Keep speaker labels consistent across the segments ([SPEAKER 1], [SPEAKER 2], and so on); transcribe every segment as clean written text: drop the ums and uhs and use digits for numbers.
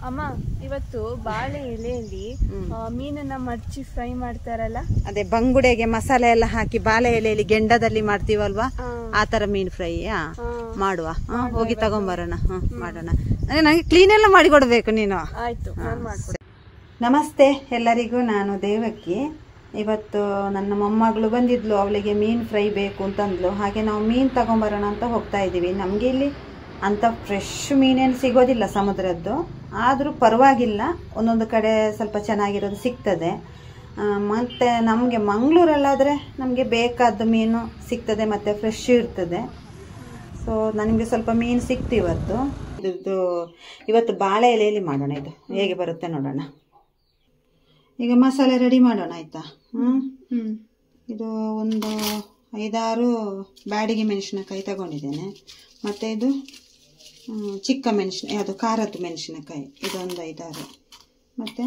[SPEAKER 1] ಅಮ್ಮ ಇವತ್ತು ಬಾಳೆ ಎಲೆಯಲ್ಲಿ ಮೀನನ್ನ ಮಡಚಿ ಫ್ರೈ ಮಾಡ್ತಾರಲ್ಲ,
[SPEAKER 2] ಅದೇ ಬಂಗುಡೆಗೆ ಮಸಾಲೆ ಎಲ್ಲ ಹಾಕಿ ಬಾಳೆ ಎಲೆಯಲ್ಲಿ ಗೆಂಡದಲ್ಲಿ ಮಾಡ್ತೀವಲ್ವಾ, ಆ ತರ ಮೀನ್ ಫ್ರೈ ಮಾಡುವ. ಹೋಗಿ ತಗೊಂಬರೋಣ, ಮಾಡೋಣ. ನನಗೆ ಕ್ಲೀನ್ ಎಲ್ಲ ಮಾಡಿ ಕೊಡ್ಬೇಕು ನೀನು.
[SPEAKER 1] ಆಯ್ತು,
[SPEAKER 2] ನಮಸ್ತೆ ಎಲ್ಲರಿಗೂ, ನಾನು ದೇವಕ್ಕಿ. ಇವತ್ತು ನನ್ನ ಮೊಮ್ಮಗಳು ಬಂದಿದ್ಲು, ಅವಳಿಗೆ ಮೀನು ಫ್ರೈ ಬೇಕು ಅಂತಂದ್ಲು. ಹಾಗೆ ನಾವು ಮೀನು ತಗೊಂಬರೋಣ ಅಂತ ಹೋಗ್ತಾ ಇದ್ದೀವಿ. ನಮಗೆ ಇಲ್ಲಿ ಅಂಥ ಫ್ರೆಶ್ ಮೀನೇನು ಸಿಗೋದಿಲ್ಲ ಸಮುದ್ರದ್ದು, ಆದರೂ ಪರವಾಗಿಲ್ಲ, ಒಂದೊಂದು ಕಡೆ ಸ್ವಲ್ಪ ಚೆನ್ನಾಗಿರೋದು ಸಿಗ್ತದೆ. ಮತ್ತು ನಮಗೆ ಮಂಗಳೂರಲ್ಲಾದರೆ ನಮಗೆ ಬೇಕಾದ ಮೀನು ಸಿಗ್ತದೆ ಮತ್ತು ಫ್ರೆಶ್ ಇರ್ತದೆ. ಸೊ ನನಗೆ ಸ್ವಲ್ಪ ಮೀನು ಸಿಕ್ತು ಇವತ್ತು. ಇವತ್ತು ಬಾಳೆ ಎಲೆಯಲ್ಲಿ ಮಾಡೋಣ. ಇದು ಹೇಗೆ ಬರುತ್ತೆ ನೋಡೋಣ. ಈಗ ಮಸಾಲೆ ರೆಡಿ ಮಾಡೋಣ, ಆಯ್ತಾ? ಇದು ಒಂದು 5-6 ಬ್ಯಾಡಿಗೆ ಮೆಣಸಿನಕಾಯಿ ತಗೊಂಡಿದ್ದೇನೆ. ಮತ್ತು ಇದು ಚಿಕ್ಕ ಅದು ಖಾರದ ಮೆಣಸಿನಕಾಯಿ, ಇದೊಂದು 5-6. ಮತ್ತು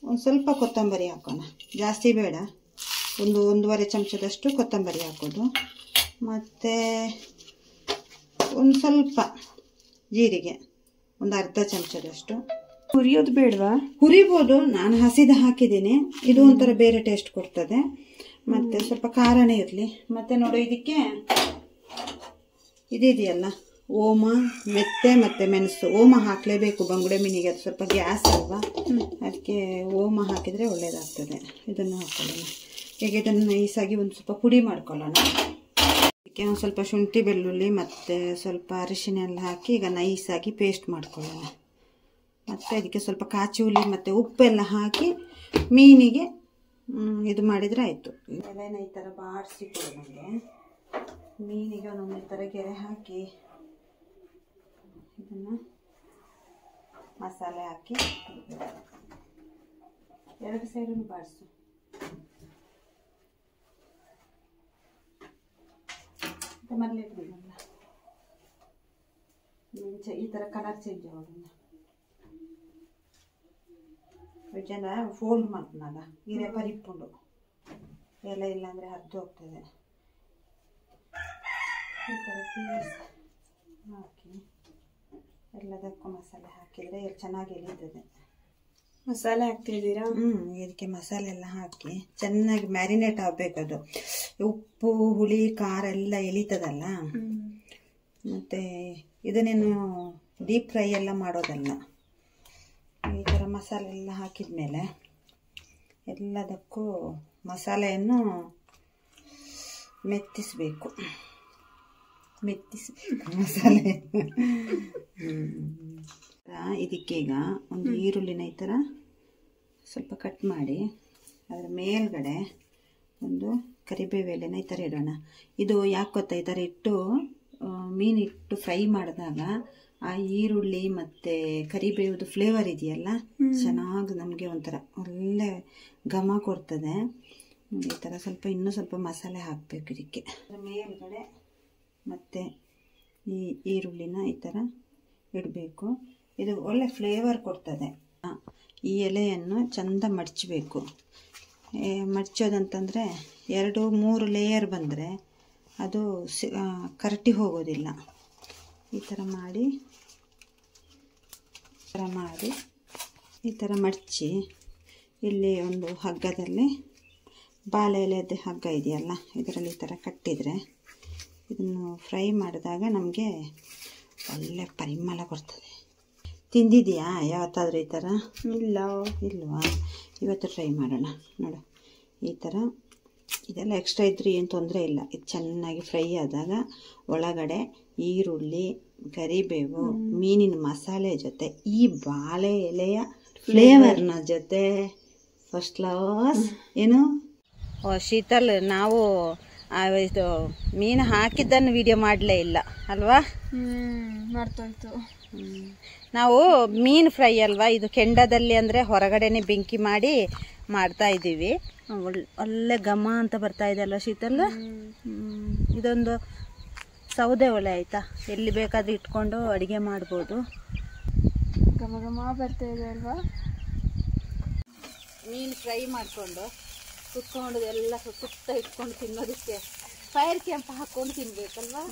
[SPEAKER 2] ಒಂದು ಸ್ವಲ್ಪ ಕೊತ್ತಂಬರಿ ಹಾಕೋಣ, ಜಾಸ್ತಿ ಬೇಡ. 1-1.5 ಚಮಚದಷ್ಟು ಕೊತ್ತಂಬರಿ ಹಾಕೋದು. ಮತ್ತು ಒಂದು ಸ್ವಲ್ಪ ಜೀರಿಗೆ, ಒಂದು ಅರ್ಧ ಚಮಚದಷ್ಟು.
[SPEAKER 1] ಹುರಿಯೋದು ಬೇಡವಾ?
[SPEAKER 2] ಹುರಿಬೋದು, ನಾನು ಹಸಿದ ಹಾಕಿದ್ದೀನಿ. ಇದು ಒಂಥರ ಬೇರೆ ಟೇಸ್ಟ್ ಕೊಡ್ತದೆ. ಮತ್ತೆ ಸ್ವಲ್ಪ ಖಾರನೇ ಇರಲಿ. ಮತ್ತೆ ನೋಡು, ಇದಕ್ಕೆ ಇದೆಯಲ್ಲ ಓಮ, ಮೆತ್ತೆ ಮತ್ತೆ ಮೆಣಸು. ಓಮ ಹಾಕಲೇಬೇಕು ಬಂಗುಡೆ ಮೀನಿಗೆ, ಅದು ಸ್ವಲ್ಪ ಗ್ಯಾಸ್ ಅಲ್ವಾ, ಅದಕ್ಕೆ ಓಮ ಹಾಕಿದರೆ ಒಳ್ಳೇದಾಗ್ತದೆ. ಇದನ್ನು ಹಾಕೊಳ್ಳೋಣ. ಈಗ ಇದನ್ನು ನೈಸಾಗಿ ಒಂದು ಸ್ವಲ್ಪ ಪುಡಿ ಮಾಡ್ಕೊಳ್ಳೋಣ. ಅದಕ್ಕೆ ಒಂದು ಸ್ವಲ್ಪ ಶುಂಠಿ ಬೆಳ್ಳುಳ್ಳಿ ಮತ್ತು ಸ್ವಲ್ಪ ಅರಿಶಿನ ಎಲ್ಲ ಹಾಕಿ ಈಗ ನೈಸಾಗಿ ಪೇಸ್ಟ್ ಮಾಡ್ಕೊಳ್ಳೋಣ. ಮತ್ತು ಅದಕ್ಕೆ ಸ್ವಲ್ಪ ಕಾಚಿ ಹುಳಿ ಮತ್ತು ಉಪ್ಪೆಲ್ಲ ಹಾಕಿ ಮೀನಿಗೆ ಇದು ಮಾಡಿದರೆ ಆಯಿತು. ಎಲೆನ ಈ ಥರ ಬಾಡಿಸಿ ಕೊಡು ನನಗೆ. ಮೀನಿಗೆ ಒಂದೊಂದು ಥರ ಗೆರೆ ಹಾಕಿ ಇದನ್ನು ಮಸಾಲೆ ಹಾಕಿ 2 ಸೈಡನ್ನು ಬಾಡಿಸು. ಮೊದಲೇ ಇಟ್ಬಿಡಲ್ಲ, ಈ ಥರ ಕಲರ್ ಚೇಂಜ್ ಆಗೋದಿಲ್ಲ. ಜನ ಫೋಲ್ಡ್ ಮಾಡ್ತಾನಲ್ಲ, ಹೀರೆ ಪರಿಪುಂಡು ಎಲ್ಲ ಇಲ್ಲಾಂದರೆ ಹರಿದು ಹೋಗ್ತದೆ. ಈ ಥರ ಪೀಸ್ ಹಾಕಿ ಎಲ್ಲದಕ್ಕೂ ಮಸಾಲೆ ಹಾಕಿದರೆ ಚೆನ್ನಾಗಿ ಎಳೀತದೆ.
[SPEAKER 1] ಮಸಾಲೆ ಹಾಕ್ತಿದ್ದೀರಾ?
[SPEAKER 2] ಇದಕ್ಕೆ ಮಸಾಲೆ ಎಲ್ಲ ಹಾಕಿ ಚೆನ್ನಾಗಿ ಮ್ಯಾರಿನೇಟ್ ಆಗಬೇಕು. ಅದು ಉಪ್ಪು ಹುಳಿ ಖಾರ ಎಲ್ಲ ಎಳೀತದಲ್ಲ. ಮತ್ತು ಇದನ್ನೇನು ಡೀಪ್ ಫ್ರೈ ಎಲ್ಲ ಮಾಡೋದಲ್ಲ. ಈ ಥರ ಮಸಾಲೆ ಎಲ್ಲ ಹಾಕಿದ ಮೇಲೆ ಎಲ್ಲದಕ್ಕೂ ಮಸಾಲೆಯನ್ನು ಮೆತ್ತಿಸಬೇಕು ಮಸಾಲೆ. ಇದಕ್ಕೆ ಈಗ ಒಂದು ಈರುಳ್ಳಿನ ಈ ಥರ ಸ್ವಲ್ಪ ಕಟ್ ಮಾಡಿ ಅದರ ಮೇಲ್ಗಡೆ ಒಂದು ಕರಿಬೇವು ಎಲೆನ ಈ ಥರ ಇಡೋಣ. ಇದು ಯಾಕೆ ಗೊತ್ತಾ, ಈ ಥರ ಇಟ್ಟು ಮೀನಿಟ್ಟು ಫ್ರೈ ಮಾಡಿದಾಗ ಆ ಈರುಳ್ಳಿ ಮತ್ತು ಕರಿಬೇವುದು ಫ್ಲೇವರ್ ಇದೆಯಲ್ಲ, ಚೆನ್ನಾಗಿ ನಮಗೆ ಒಂಥರ ಒಳ್ಳೆ ಘಮ ಕೊಡ್ತದೆ. ಈ ಥರ ಸ್ವಲ್ಪ ಇನ್ನೂ ಸ್ವಲ್ಪ ಮಸಾಲೆ ಹಾಕಬೇಕು ಇದಕ್ಕೆ. ಮೇಲ್ಗಡೆ ಮತ್ತು ಈ ಈರುಳ್ಳಿನ ಈ ಥರ ಇಡಬೇಕು. ಇದು ಒಳ್ಳೆ ಫ್ಲೇವರ್ ಕೊಡ್ತದೆ. ಈ ಎಲೆಯನ್ನು ಚೆಂದ ಮಡಚಬೇಕು. ಮಡಚೋದಂತಂದರೆ 2-3 ಲೇಯರ್ ಬಂದರೆ ಅದು ಕರಟಿ ಹೋಗೋದಿಲ್ಲ. ಈ ಥರ ಮಾಡಿ ಈ ಥರ ಮಡಚಿ ಇಲ್ಲಿ ಒಂದು ಹಗ್ಗದಲ್ಲಿ ಬಾಳೆ ಎಲೆಯದ್ದು ಹಗ್ಗ ಇದೆಯಲ್ಲ, ಇದರಲ್ಲಿ ಈ ಥರ ಕಟ್ಟಿದರೆ ಇದನ್ನು ಫ್ರೈ ಮಾಡಿದಾಗ ನಮಗೆ ಒಳ್ಳೆ ಪರಿಮಳ ಬರ್ತದೆ. ತಿಂದಿದೆಯಾ ಯಾವತ್ತಾದರೂ ಈ ಥರ? ಇಲ್ವಾ? ಇವತ್ತು ಟ್ರೈ ಮಾಡೋಣ. ನೋಡು, ಈ ಥರ ಇದೆಲ್ಲ ಎಕ್ಸ್ಟ್ರಾ ಇದ್ರೂ ಏನು ತೊಂದರೆ ಇಲ್ಲ. ಇದು ಚೆನ್ನಾಗಿ ಫ್ರೈ ಆದಾಗ ಒಳಗಡೆ ಈರುಳ್ಳಿ, ಕರಿಬೇವು, ಮೀನಿನ ಮಸಾಲೆ ಜೊತೆ ಈ ಬಾಳೆ ಎಲೆಯ ಫ್ಲೇವರ್ನ ಜೊತೆ ಫಸ್ಟ್ ಕ್ಲಾಸ್. ಏನು ಶೀತಲ್, ನಾವು ಇದು ಮೀನು ಹಾಕಿದ್ದನ್ನು ವಿಡಿಯೋ ಮಾಡಲೇ ಇಲ್ಲ ಅಲ್ವಾ?
[SPEAKER 1] ಮರ್ತೋಯ್ತು.
[SPEAKER 2] ನಾವು ಮೀನು ಫ್ರೈ ಅಲ್ವಾ, ಇದು ಕೆಂಡದಲ್ಲಿ ಅಂದರೆ ಹೊರಗಡೆನೆ ಬೆಂಕಿ ಮಾಡಿ ಮಾಡ್ತಾ ಇದ್ದೀವಿ. ಒಳ್ಳೆ ಘಮ ಅಂತ ಬರ್ತಾ ಇದೆ ಅಲ್ವಾ ಶೀತಲ್? ಇದೊಂದು ಸೌದೆ ಒಲೆ, ಆಯಿತಾ? ಎಲ್ಲಿ ಬೇಕಾದ್ರೂ ಇಟ್ಕೊಂಡು ಅಡುಗೆ ಮಾಡ್ಬೋದು.
[SPEAKER 1] ಘಮ ಘಮ ಬರ್ತಾ ಇದೆ ಅಲ್ವಾ?
[SPEAKER 2] ಮೀನು ಫ್ರೈ ಮಾಡಿಕೊಂಡು ಕುತ್ಕೊಂಡು ಎಲ್ಲ ಸುತ್ತ ಇಟ್ಕೊಂಡು ತಿನ್ನೋದಕ್ಕೆ ಫೈರ್ ಕ್ಯಾಂಪ್ ಹಾಕ್ಕೊಂಡು ತಿನ್ಬೇಕಲ್ವಾ?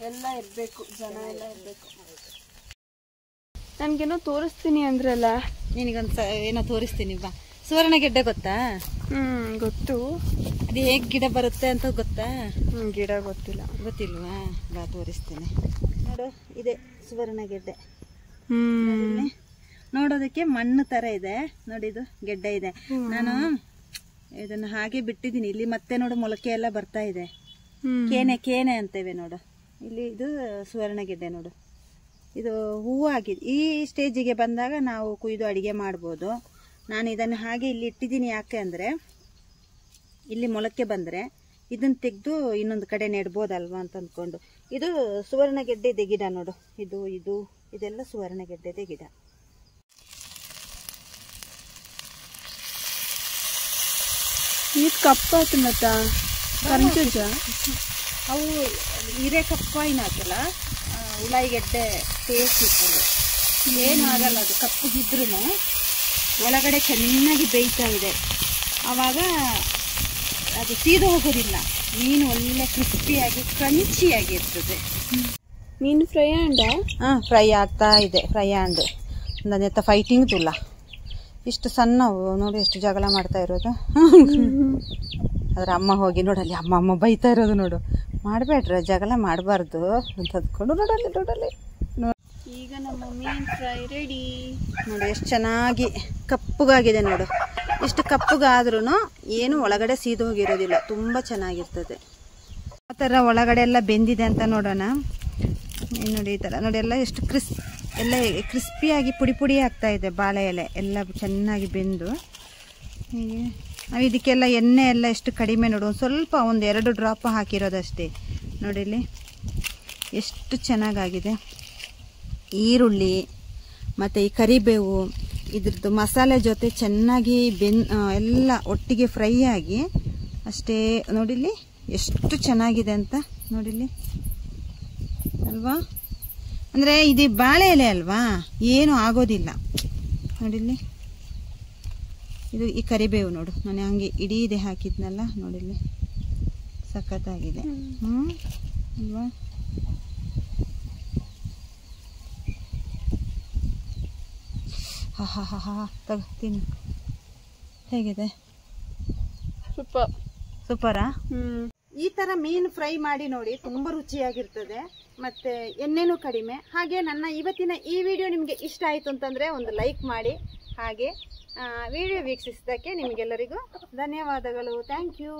[SPEAKER 1] ಎಲ್ಲ ಇರಬೇಕು, ಜನ ಎಲ್ಲ ಇರಬೇಕು. ನನ್ಗೇನೋ ತೋರಿಸ್ತೀನಿ ಅಂದ್ರಲ್ಲ.
[SPEAKER 2] ನಿನಗೊಂದು ಏನೋ ತೋರಿಸ್ತೀನಿ ಬಾ. ಸುವರ್ಣಗೆಡ್ಡೆ ಗೊತ್ತಾ?
[SPEAKER 1] ಗೊತ್ತು.
[SPEAKER 2] ಅದು ಹೇಗೆ ಗಿಡ ಬರುತ್ತೆ ಅಂತ ಗೊತ್ತಾ?
[SPEAKER 1] ಗಿಡ ಗೊತ್ತಿಲ್ಲ.
[SPEAKER 2] ಗೊತ್ತಿಲ್ವಾ? ಬಾ ತೋರಿಸ್ತೀನಿ ನೋಡು. ಇದೆ ಸುವರ್ಣಗೆಡ್ಡೆ. ನೋಡೋದಕ್ಕೆ ಮಣ್ಣು ತರ ಇದೆ ನೋಡಿ. ಇದು ಗೆಡ್ಡೆ ಇದೆ. ನಾನು ಇದನ್ನ ಹಾಗೆ ಬಿಟ್ಟಿದ್ದೀನಿ. ಇಲ್ಲಿ ಮತ್ತೆ ನೋಡು ಮೊಳಕೆ ಎಲ್ಲ ಬರ್ತಾ ಇದೆ. ಕೇನೆ ಅಂತೇವೆ ನೋಡು. ಇಲ್ಲಿ ಇದು ಸುವರ್ಣಗೆಡ್ಡೆ ನೋಡು. ಇದು ಹೂವು ಆಗಿದೆ. ಈ ಸ್ಟೇಜಿಗೆ ಬಂದಾಗ ನಾವು ಕುಯ್ದು ಅಡಿಗೆ ಮಾಡ್ಬೋದು. ನಾನು ಇದನ್ನು ಹಾಗೆ ಇಲ್ಲಿ ಇಟ್ಟಿದ್ದೀನಿ. ಯಾಕೆ ಅಂದರೆ ಇಲ್ಲಿ ಮೊಳಕೆ ಬಂದರೆ ಇದನ್ನು ತೆಗೆದು ಇನ್ನೊಂದು ಕಡೆ ನೆಡ್ಬೋದಲ್ವಾ ಅಂತ ಅಂದ್ಕೊಂಡು. ಇದು ಸುವರ್ಣಗೆಡ್ಡೆದೆ ಗಿಡ ನೋಡು. ಇದೆಲ್ಲ ಸುವರ್ಣಗೆಡ್ಡೆದೆ ಗಿಡ.
[SPEAKER 1] ಇದು ಕಪ್ಪಾಯ್ತು ಮತ್ತ ಕರ್ಜುಜ
[SPEAKER 2] ಅವು ಹಿರೇ ಕಪ್ಪಾಯಿನ ಹಾಕಲ್ಲ. ಉಳ್ಳಾಯಿಗೆಡ್ಡೆ ಟೇಸ್ಟ್ ಇರ್ತದೆ. ಏನು ಆಗಲ್ಲ. ಅದು ಕಪ್ಪಗಿದ್ರೂ ಒಳಗಡೆ ಚೆನ್ನಾಗಿ ಬೇಯ್ತಾ ಇದೆ. ಆವಾಗ ಅದು ಸೀದು ಹೋಗೋದಿಲ್ಲ. ಮೀನು ಒಳ್ಳೆ ಕ್ರಿಸ್ಪಿಯಾಗಿ ಕ್ರಂಚಿಯಾಗಿ ಇರ್ತದೆ.
[SPEAKER 1] ಮೀನು ಫ್ರೈ ಅಂಡ
[SPEAKER 2] ಫ್ರೈ ಆಗ್ತಾ ಇದೆ. ಫ್ರೈ ಅಂಡ್ ನನ್ನ ಜೊತೆ ಫೈಟಿಂಗ್ ತುಲ್ಲ. ಇಷ್ಟು ಸಣ್ಣವು ನೋಡಿ ಎಷ್ಟು ಜಗಳ ಮಾಡ್ತಾ ಇರೋದು. ಅದ್ರ ಅಮ್ಮ ಹೋಗಿ ನೋಡಲ್ಲಿ ಅಮ್ಮ ಬೈತಾ ಇರೋದು ನೋಡು. ಮಾಡಬೇಡ್ರ ಜಗಳ ಮಾಡಬಾರ್ದು ಅಂತ ಅಂದ್ಕೊಂಡು ನೋಡಲ್ಲಿ.
[SPEAKER 1] ಈಗ ನಮ್ಮ ಮೀನ್ ಫ್ರೈ ರೆಡಿ
[SPEAKER 2] ನೋಡಿ. ಎಷ್ಟು ಚೆನ್ನಾಗಿ ಕಪ್ಪಗಾಗಿದೆ ನೋಡು. ಇಷ್ಟು ಕಪ್ಪಗಾದ್ರೂ ಏನು ಒಳಗಡೆ ಸೀದು ಹೋಗಿರೋದಿಲ್ಲ. ತುಂಬ ಚೆನ್ನಾಗಿರ್ತದೆ. ಆ ಥರ ಒಳಗಡೆ ಎಲ್ಲ ಬೆಂದಿದೆ ಅಂತ ನೋಡೋಣ. ನೋಡಿ ಈ ಥರ ನೋಡಿ. ಎಲ್ಲ ಎಷ್ಟು ಎಲ್ಲ ಕ್ರಿಸ್ಪಿಯಾಗಿ ಪುಡಿ ಆಗ್ತಾ ಇದೆ. ಬಾಳೆ ಎಲೆ ಎಲ್ಲ ಚೆನ್ನಾಗಿ ಬೆಂದು. ಹೀಗೆ ನಾವು ಇದಕ್ಕೆಲ್ಲ ಎಣ್ಣೆ ಎಲ್ಲ ಎಷ್ಟು ಕಡಿಮೆ ನೋಡು. ಸ್ವಲ್ಪ ಒಂದು 2 ಡ್ರಾಪ್ ಹಾಕಿರೋದಷ್ಟೇ ನೋಡಿಲ್ಲಿ. ಎಷ್ಟು ಚೆನ್ನಾಗಾಗಿದೆ. ಈರುಳ್ಳಿ ಮತ್ತು ಈ ಕರಿಬೇವು ಇದ್ರದ್ದು ಮಸಾಲೆ ಜೊತೆ ಚೆನ್ನಾಗಿ ಎಲ್ಲ ಒಟ್ಟಿಗೆ ಫ್ರೈ ಆಗಿ ಅಷ್ಟೇ ನೋಡಿಲ್ಲಿ ಎಷ್ಟು ಚೆನ್ನಾಗಿದೆ ಅಂತ ನೋಡಿಲ್ಲಿ ಅಲ್ವಾ. ಅಂದರೆ ಇದು ಬಾಳೆ ಎಲೆ ಅಲ್ವಾ, ಏನು ಆಗೋದಿಲ್ಲ ನೋಡಿಲ್ಲಿ. ಇದು ಈ ಕರಿಬೇವು ನೋಡು. ನಾನು ಹಂಗೆ ಇಡೀದೆ ಹಾಕಿದ್ನಲ್ಲ ನೋಡಿಲ್ಲಿ. ಸಖತ್ತಾಗಿದೆ ಅಲ್ವಾ. ಹಾ ತಗೋ ತಿನ್ನು. ಹೇಗಿದೆ? ಸೂಪರಾ? ಈ ತರ ಮೀನು ಫ್ರೈ ಮಾಡಿ ನೋಡಿ. ತುಂಬಾ ರುಚಿಯಾಗಿರ್ತದೆ. ಮತ್ತೆ ಎಣ್ಣೆನೂ ಕಡಿಮೆ. ಹಾಗೆ ನನ್ನ ಇವತ್ತಿನ ಈ ವಿಡಿಯೋ ನಿಮಗೆ ಇಷ್ಟ ಆಯಿತು ಅಂತಂದ್ರೆ ಒಂದು ಲೈಕ್ ಮಾಡಿ. ಹಾಗೆ ವಿಡಿಯೋ ವೀಕ್ಷಿಸಿದ್ದಕ್ಕೆ ನಿಮಗೆಲ್ಲರಿಗೂ ಧನ್ಯವಾದಗಳು. Thank you.